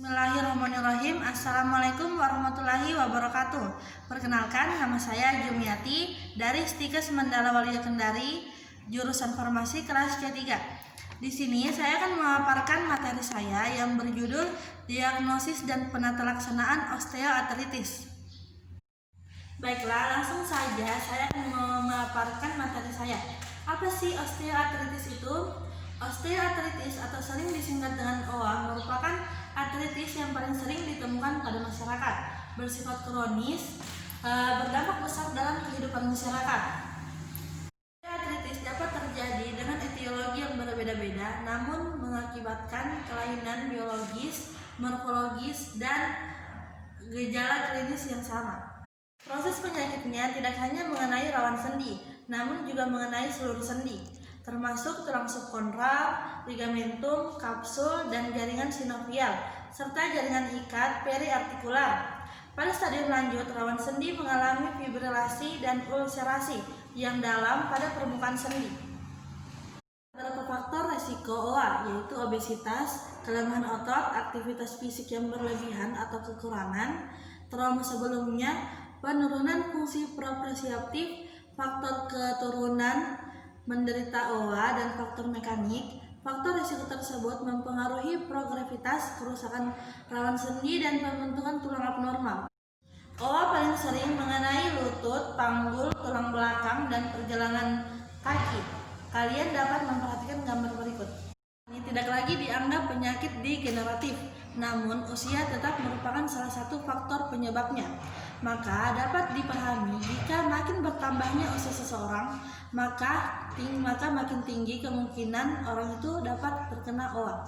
Bismillahirrahmanirrahim. Assalamualaikum warahmatullahi wabarakatuh. Perkenalkan, nama saya Jumiati dari Stikes Mandala Walia Kendari, jurusan Farmasi kelas C3. Di sini saya akan memaparkan materi saya yang berjudul Diagnosis dan Penata Laksanaan Osteoartritis. Baiklah, langsung saja saya akan memaparkan materi saya. Apa sih osteoartritis itu? Osteoartritis atau sering disingkat dengan OA merupakan artritis yang paling sering ditemukan pada masyarakat, bersifat kronis, berdampak besar dalam kehidupan masyarakat. Osteoartritis dapat terjadi dengan etiologi yang berbeda-beda, namun mengakibatkan kelainan biologis, morfologis, dan gejala klinis yang sama. Proses penyakitnya tidak hanya mengenai rawan sendi, namun juga mengenai seluruh sendi, termasuk tulang subkondral, ligamentum, kapsul, dan jaringan sinovial, serta jaringan ikat periartikular. Pada stadium lanjut, rawan sendi mengalami fibrilasi dan ulserasi yang dalam pada permukaan sendi. Beberapa faktor resiko OA yaitu obesitas, kelemahan otot, aktivitas fisik yang berlebihan atau kekurangan, trauma sebelumnya, penurunan fungsi proprioceptif, faktor keturunan menderita OA, dan faktor mekanik. Faktor risiko tersebut mempengaruhi progresivitas kerusakan rawan sendi dan pembentukan tulang abnormal. OA paling sering mengenai lutut, panggul, tulang belakang, dan pergelangan kaki. Kalian dapat memperhatikan gambar berikut. Ini tidak lagi dianggap penyakit degeneratif, namun usia tetap merupakan salah satu faktor penyebabnya. Maka dapat dipahami jika makin bertambahnya usia seseorang, maka makin tinggi kemungkinan orang itu dapat terkena OA.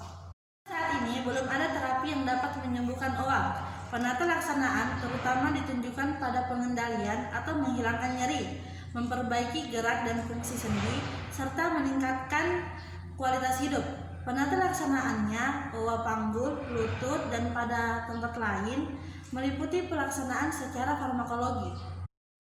Saat ini belum ada terapi yang dapat menyembuhkan OA. Penata laksanaan terutama ditunjukkan pada pengendalian atau menghilangkan nyeri, memperbaiki gerak dan fungsi sendi, serta meningkatkan kualitas hidup. Penata laksanaannya OA panggul, lutut, dan pada tempat lain meliputi pelaksanaan secara farmakologi.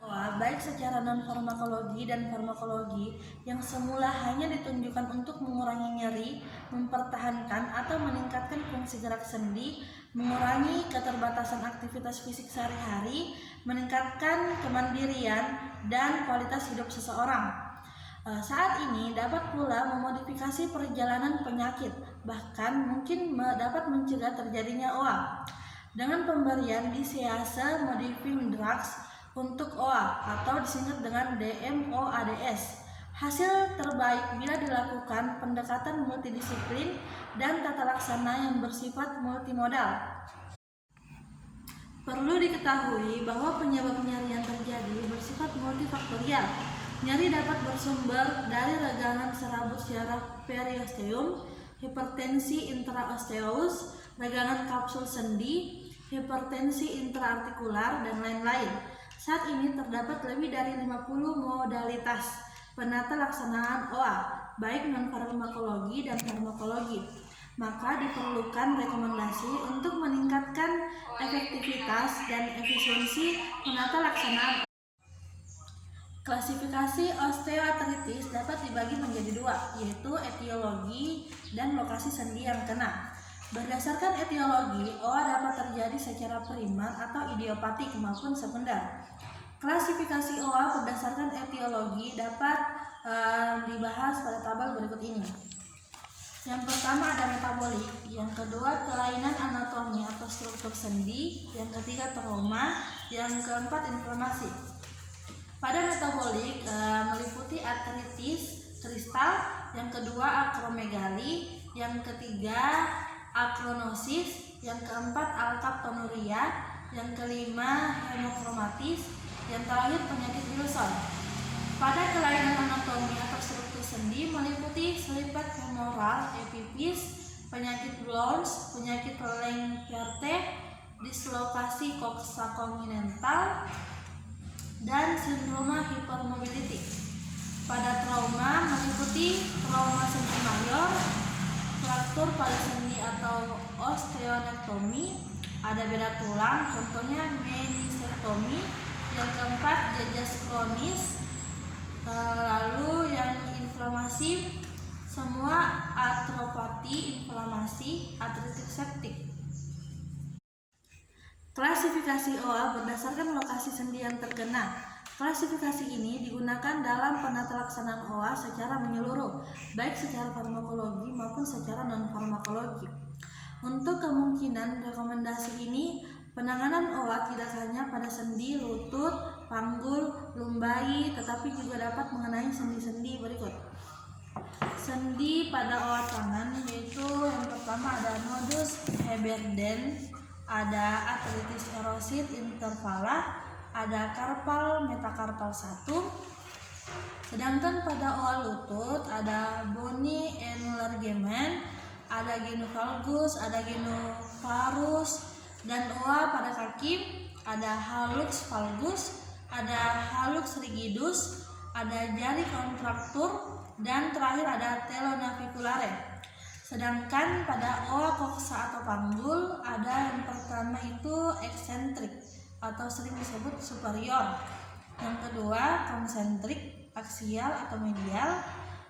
OA baik secara non-farmakologi dan farmakologi yang semula hanya ditunjukkan untuk mengurangi nyeri, mempertahankan atau meningkatkan fungsi gerak sendi, mengurangi keterbatasan aktivitas fisik sehari-hari, meningkatkan kemandirian dan kualitas hidup seseorang. Saat ini dapat pula memodifikasi perjalanan penyakit, bahkan mungkin dapat mencegah terjadinya OA dengan pemberian disease modifying drugs untuk OA atau disingkat dengan DMOADS. Hasil terbaik bila dilakukan pendekatan multidisiplin dan tata laksana yang bersifat multimodal. Perlu diketahui bahwa penyebab nyeri yang terjadi bersifat multifaktorial. Nyeri dapat bersumber dari regangan serabut syaraf periosteum, hipertensi intraosteus, regangan kapsul sendi, hipertensi intraartikular, dan lain-lain. Saat ini terdapat lebih dari 50 modalitas penata laksanaan OA, baik non-farmakologi dan farmakologi. Maka diperlukan rekomendasi untuk meningkatkan efektivitas dan efisiensi penata laksanaan. Klasifikasi osteoartritis dapat dibagi menjadi dua, yaitu etiologi dan lokasi sendi yang kena. Berdasarkan etiologi, OA dapat terjadi secara primer atau idiopatik maupun sekunder. Klasifikasi OA berdasarkan etiologi dapat dibahas pada tabel berikut ini. Yang pertama ada metabolik, yang kedua kelainan anatomi atau struktur sendi, yang ketiga trauma, yang keempat inflamasi. Pada metabolik meliputi artritis kristal, yang kedua akromegali, yang ketiga akronosis, yang keempat alkaptonuria, yang kelima hemokromatis, yang terakhir penyakit Wilson. Pada kelainan anatomi atau struktur sendi meliputi selipat femoral, epipis, penyakit Blount, penyakit Lengkerte, dislokasi coxa-congenital, dan sindroma hipermobility. Pada trauma meliputi trauma sendi mayor, fraktur pada sendi atau osteonektomi, ada beda tulang, contohnya menisektomi. Yang keempat jejas kronis, lalu yang inflamasi semua artropati, inflamasi, artritis septik. Klasifikasi OA berdasarkan lokasi sendi yang terkena. Klasifikasi ini digunakan dalam penata laksanaan OA secara menyeluruh, baik secara farmakologi maupun secara non-farmakologi. Untuk kemungkinan rekomendasi ini, penanganan OA tidak hanya pada sendi, lutut, panggul, lumbai, tetapi juga dapat mengenai sendi-sendi berikut. Sendi pada OA tangan yaitu yang pertama ada nodus Heberden, ada arteritis erosit intervala, ada karpal metakarpal 1. Sedangkan pada OA lutut ada bony enlargement, ada genu valgus, ada genu varus, dan OA pada kaki ada hallux valgus, ada hallux rigidus, ada jari kontraktur, dan terakhir ada telonaviculare. Sedangkan pada OA koksa atau panggul ada yang pertama itu eksentrik atau sering disebut superior, yang kedua konsentrik aksial atau medial,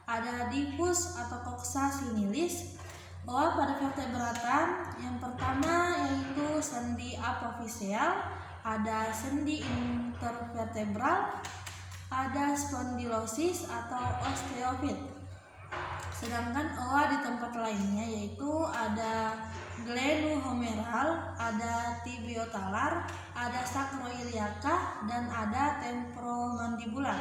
ada diffus atau koksa sinilis. OA pada vertebrata yang pertama yaitu sendi apofisial, ada sendi intervertebral, ada spondylosis atau osteofit. Sedangkan OA di tempat lainnya yaitu ada glenohumeral, ada tibiotalar, ada sacroiliaca, dan ada temporomandibular.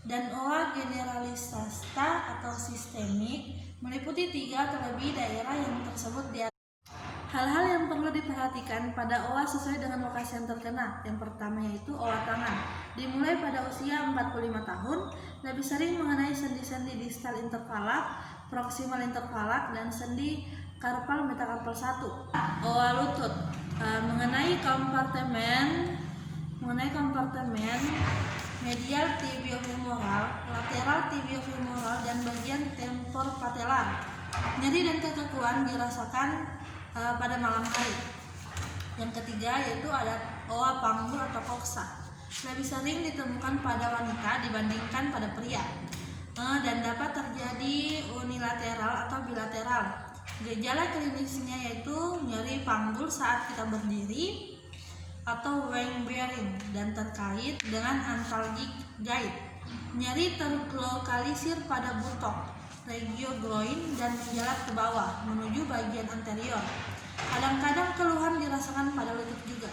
Dan OA generalisata atau sistemik meliputi 3 atau lebih daerah yang tersebut di atas. Hal-hal yang perlu diperhatikan pada OA sesuai dengan lokasi yang terkena. Yang pertama yaitu OA tangan. Dimulai pada usia 45 tahun, lebih sering mengenai sendi-sendi distal intervalak, proksimal intervalak, dan sendi karpal metakarpal 1. OA lutut mengenai kompartemen medial tibiofemoral, lateral tibiofemoral, dan bagian tempor patellar. Nyeri dan kekakuan dirasakan pada malam hari. Yang ketiga yaitu ada OA panggul atau koksa. Lebih sering ditemukan pada wanita dibandingkan pada pria, dan dapat terjadi unilateral atau bilateral. Gejala klinisnya yaitu nyeri panggul saat kita berdiri atau weight bearing dan terkait dengan antalgic gait. Nyeri terlokalisir pada butok, regio groin, dan menjalar ke bawah menuju bagian anterior. Kadang-kadang keluhan dirasakan pada lutut juga.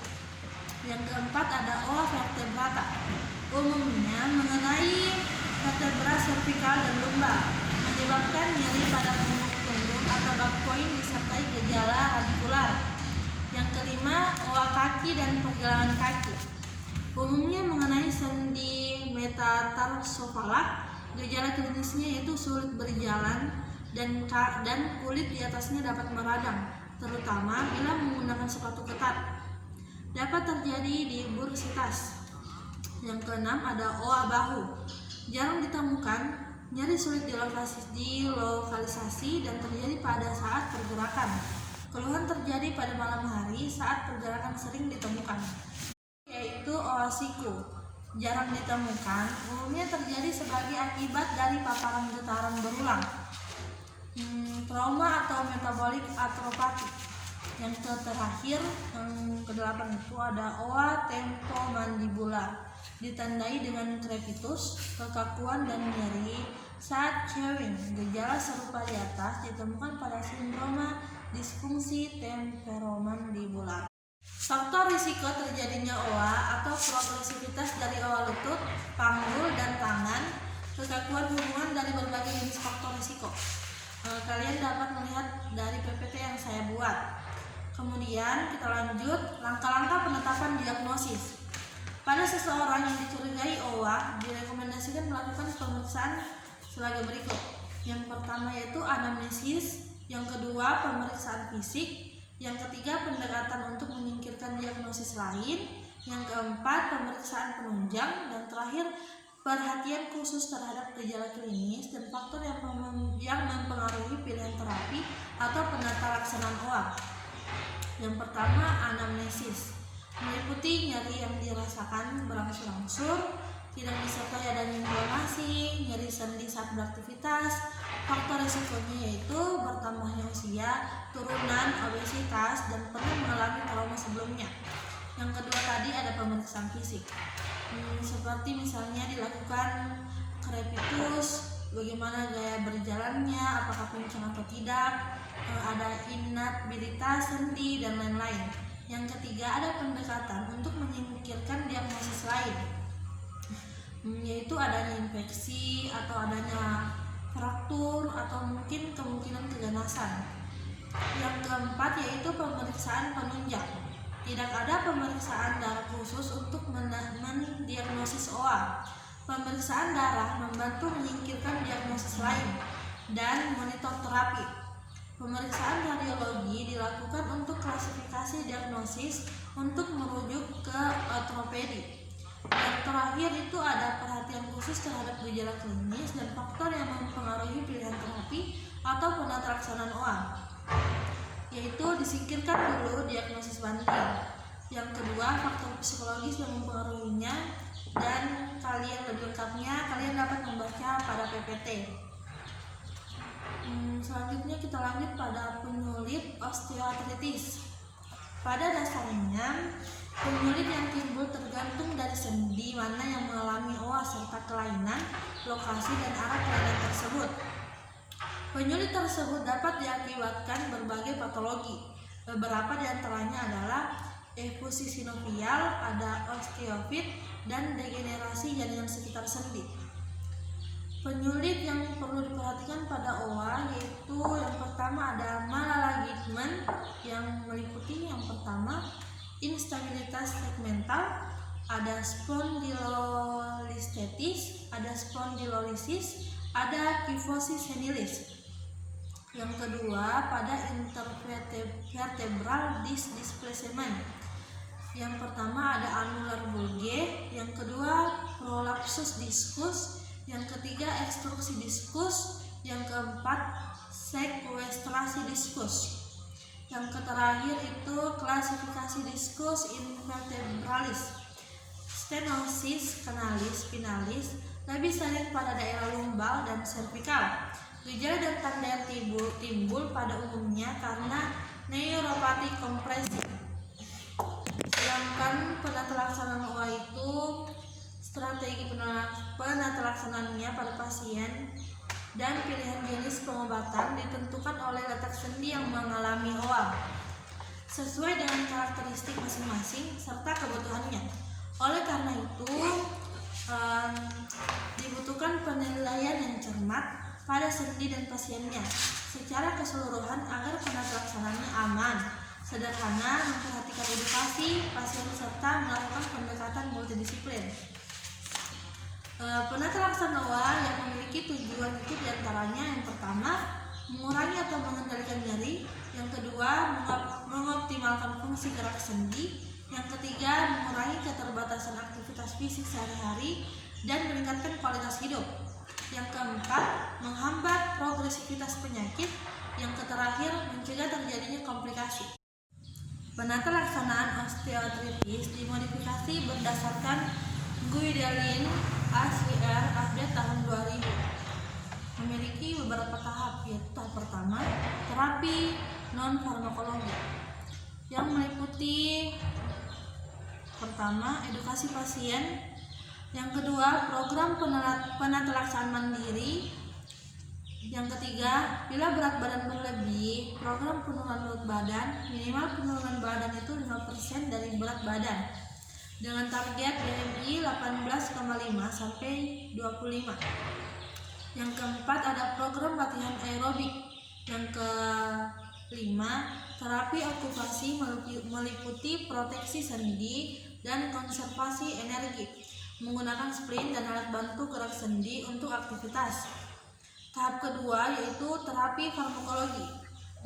Yang keempat ada OA vertebrata. Umumnya mengenai vertebra cervical dan lumbar, menyebabkan nyeri pada punggung atau back point disertai gejala radikular. Yang kelima OA kaki dan pergelangan kaki. Umumnya mengenai sendi metatarsofalak. Gejala klinisnya yaitu sulit berjalan dan kulit di atasnya dapat meradang, terutama bila menggunakan sepatu ketat. Dapat terjadi di bursitas. Yang keenam ada OA bahu. Jarang ditemukan, nyeri sulit dilokalisasi dan terjadi pada saat pergerakan. Keluhan terjadi pada malam hari saat pergerakan sering ditemukan. Yaitu OA siku. Jarang ditemukan, umumnya terjadi sebagai akibat dari paparan getaran berulang, trauma atau metabolic atropati. Yang terakhir, yang kedelapan itu ada OA temporomandibular, ditandai dengan crepitus, kekakuan, dan nyeri saat chewing. Gejala serupa di atas ditemukan pada sindroma disfungsi temporomandibular. Faktor risiko terjadinya OA atau progresivitas dari OA lutut, panggul, dan tangan. Kekakuan hubungan dari berbagai jenis faktor risiko. Kalian dapat melihat dari PPT yang saya buat. Kemudian kita lanjut langkah-langkah penetapan diagnosis. Pada seseorang yang dicurigai OA, direkomendasikan melakukan pemeriksaan sebagai berikut. Yang pertama yaitu anamnesis, yang kedua pemeriksaan fisik, yang ketiga pendekatan untuk menyingkirkan diagnosis lain, yang keempat pemeriksaan penunjang, dan terakhir perhatian khusus terhadap gejala klinis dan faktor yang mempengaruhi pilihan terapi atau penata laksanaan OA. Yang pertama anamnesis, meliputi nyeri yang dirasakan berangsur-angsur, tidak disertai adanya inflamasi, nyeri sendi saat beraktivitas. Faktor risikonya yaitu bertambahnya usia, turunan, obesitas, dan pernah mengalami trauma sebelumnya. Yang kedua tadi ada pemeriksaan fisik, seperti misalnya dilakukan krepitus, bagaimana gaya berjalannya, apakah pincang atau tidak, ada inabilitas sendi dan lain-lain. Yang ketiga ada pendekatan untuk menyingkirkan diagnosis lain, yaitu adanya infeksi atau adanya fraktur atau mungkin kemungkinan keganasan. Yang keempat yaitu pemeriksaan penunjang. Tidak ada pemeriksaan darah khusus untuk mendiagnosis OA. Pemeriksaan darah membantu menyingkirkan diagnosis lain dan monitor terapi. Pemeriksaan radiologi dilakukan untuk klasifikasi diagnosis untuk merujuk ke ortopedi. Yang terakhir itu ada perhatian khusus terhadap gejala klinis dan faktor yang mempengaruhi pilihan terapi atau penata laksanaan OA, yaitu disingkirkan dulu diagnosis banding. Yang kedua faktor psikologis yang mempengaruhinya, dan kalian lebih lengkapnya kalian dapat membaca pada PPT. Selanjutnya kita lanjut pada penyulit osteoartritis. Pada dasarnya penyulit yang timbul tergantung dari sendi mana yang mengalami OA serta kelainan, lokasi dan arah kelainan tersebut. Penyulit tersebut dapat diakibatkan berbagai patologi. Beberapa diantaranya adalah efusi sinovial, ada osteofit, dan degenerasi jaringan sekitar sendi. Penyulit yang perlu diperhatikan pada OA yaitu yang pertama ada malalignment yang meliputi yang pertama instabilitas segmental, ada spondylolistesis, ada spondylolisis, ada kyphosis senilis. Yang kedua pada intervertebral disc displacement. Yang pertama ada annular bulge, yang kedua prolapsus discus, yang ketiga ekstruksi diskus, yang keempat sekwestrasi diskus. Yang terakhir itu klasifikasi diskus invertebralis, stenosis kanalis spinalis, lebih sering pada daerah lumbal dan servikal. Gejala dan tanda yang timbul pada umumnya karena neuropati kompresi. Sedangkan penata laksanaan OA itu strategi penata laksanaannya pada pasien dan pilihan jenis pengobatan ditentukan oleh letak sendi yang mengalami OA sesuai dengan karakteristik masing-masing serta kebutuhannya. Oleh karena itu dibutuhkan penilaian yang cermat pada sendi dan pasiennya secara keseluruhan agar penata laksanaannya aman, sederhana, memperhatikan edukasi pasien serta melakukan pendekatan multidisiplin. Penata laksanaan OA yang memiliki tujuan itu diantaranya yang pertama mengurangi atau mengendalikan nyeri, yang kedua mengoptimalkan fungsi gerak sendi, yang ketiga mengurangi keterbatasan aktivitas fisik sehari-hari dan meningkatkan kualitas hidup, yang keempat menghambat progresivitas penyakit, yang terakhir mencegah terjadinya komplikasi. Penata laksanaan osteoartritis dimodifikasi berdasarkan Guidelin ACR update tahun 2000. Memiliki beberapa tahap, yaitu tahap pertama terapi non farmakologi yang meliputi pertama edukasi pasien, yang kedua program penata laksanaan mandiri, yang ketiga bila berat badan berlebih program penurunan berat badan, minimal penurunan badan itu 5% dari berat badan dengan target BMI 18,5 sampai 25. Yang keempat ada program latihan aerobik. Yang kelima terapi okupasi meliputi proteksi sendi dan konservasi energi menggunakan sprint dan alat bantu gerak sendi untuk aktivitas. Tahap kedua yaitu terapi farmakologi,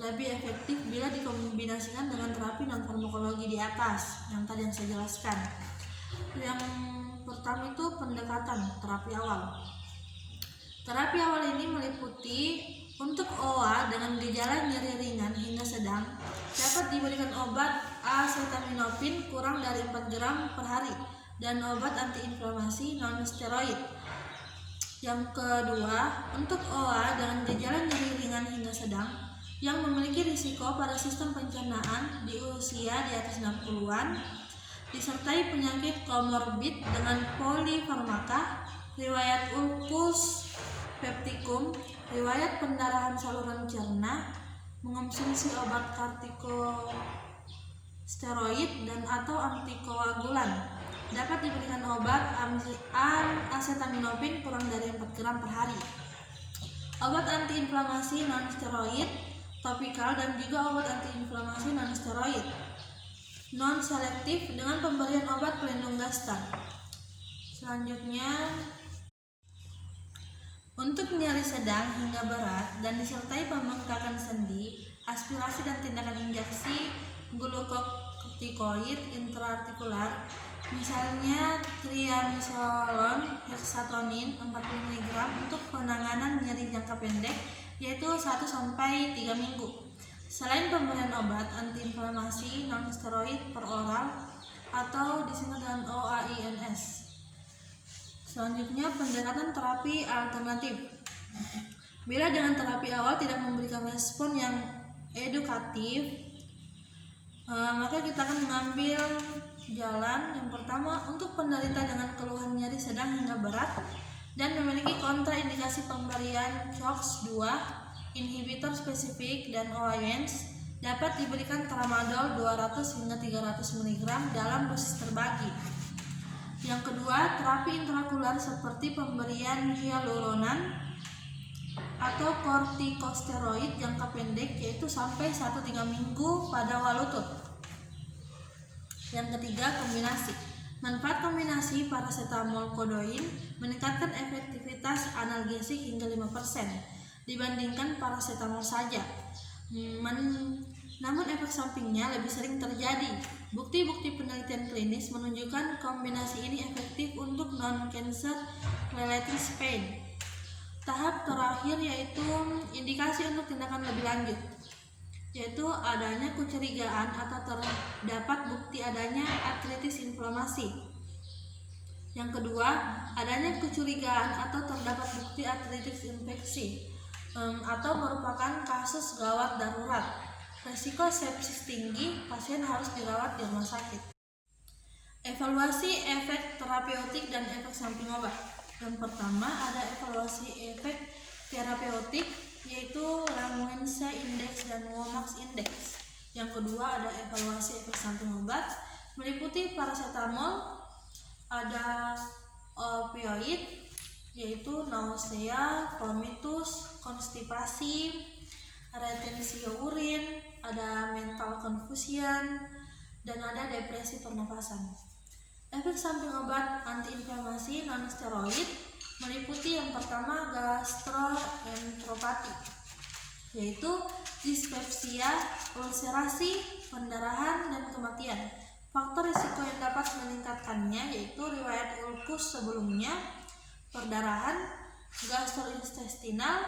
lebih efektif bila dikombinasikan dengan terapi non farmakologi di atas yang tadi yang saya jelaskan. Yang pertama itu pendekatan terapi awal. Terapi awal ini meliputi untuk OA dengan gejala nyeri ringan hingga sedang dapat diberikan obat acetaminophen kurang dari 4 gram per hari dan obat antiinflamasi non steroid. Yang kedua, untuk OA dengan gejala nyeri ringan hingga sedang yang memiliki risiko pada sistem pencernaan di usia di atas 60-an disertai penyakit komorbid dengan polifarmaka, riwayat ulkus peptikum, riwayat pendarahan saluran cerna, mengonsumsi obat kortikosteroid dan atau antikoagulan. Dapat diberikan obat acetaminophen kurang dari 4 gram per hari. Obat antiinflamasi non-steroid topikal dan juga obat antiinflamasi non-steroid non-selektif dengan pemberian obat pelindung gasta. Selanjutnya, untuk nyeri sedang hingga berat dan disertai pembengkakan sendi, aspirasi dan tindakan injeksi glukokortikoid intraartikular, misalnya triamcinolone hexatonin 40 mg untuk penanganan nyeri jangka pendek, yaitu 1-3 minggu. Selain pemberian obat antiinflamasi non-steroid per oral atau disingkat dengan OAINS. Selanjutnya, pendekatan terapi alternatif. Bila dengan terapi awal tidak memberikan respon yang edukatif, maka kita akan mengambil jalan yang pertama untuk penderita dengan keluhan nyeri sedang hingga berat dan memiliki kontraindikasi pemberian COX-2 inhibitor spesifik dan OAINS, dapat diberikan tramadol 200 hingga 300 mg dalam dosis terbagi. Yang kedua, terapi intraokular seperti pemberian hyaluronan atau kortikosteroid jangka pendek, yaitu sampai 1-3 minggu pada walutut. Yang ketiga, kombinasi. Manfaat kombinasi paracetamol kodein meningkatkan efektivitas analgesik hingga 5% dibandingkan paracetamol saja. Namun efek sampingnya lebih sering terjadi. Bukti-bukti penelitian klinis menunjukkan kombinasi ini efektif untuk non-cancer related pain. Tahap terakhir yaitu indikasi untuk tindakan lebih lanjut, yaitu adanya kecurigaan atau terdapat bukti adanya artritis inflamasi. Yang kedua, adanya kecurigaan atau terdapat bukti artritis infeksi atau merupakan kasus gawat darurat. Resiko sepsis tinggi, pasien harus dirawat di rumah sakit. Evaluasi efek terapeutik dan efek samping obat. Yang pertama, ada evaluasi efek terapeutik, yaitu Langense Index dan Womack Index. Yang kedua, ada evaluasi efek samping obat, meliputi paracetamol, ada opioid, yaitu nausea, vomitus, konstipasi, retensio urin, ada mental confusion, dan ada depresi pernapasan. Efek samping obat antiinflamasi non-steroid meliputi yang pertama gastroenteropati, yaitu dispepsia, ulcerasi, pendarahan, dan kematian. Faktor risiko yang dapat meningkatkannya yaitu riwayat ulkus sebelumnya, perdarahan, gastrointestinal,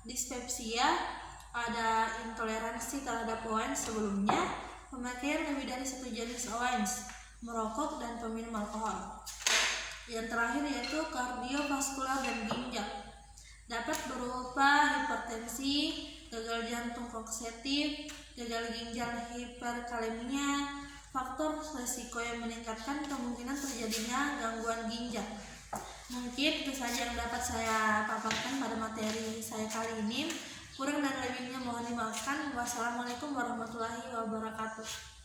dispepsia, ada intoleransi terhadap OAINS sebelumnya, pemakaian lebih dari 1 jenis OAINS, merokok, dan peminum alkohol. Yang terakhir yaitu kardiovaskular dan ginjal. Dapat berupa hipertensi, gagal jantung kongsetif, gagal ginjal hiperkalemia, faktor risiko yang meningkatkan kemungkinan terjadinya gangguan ginjal. Mungkin itu saja yang dapat saya paparkan pada materi saya kali ini. Kurang dan lebihnya mohon dimaafkan. Wassalamualaikum warahmatullahi wabarakatuh.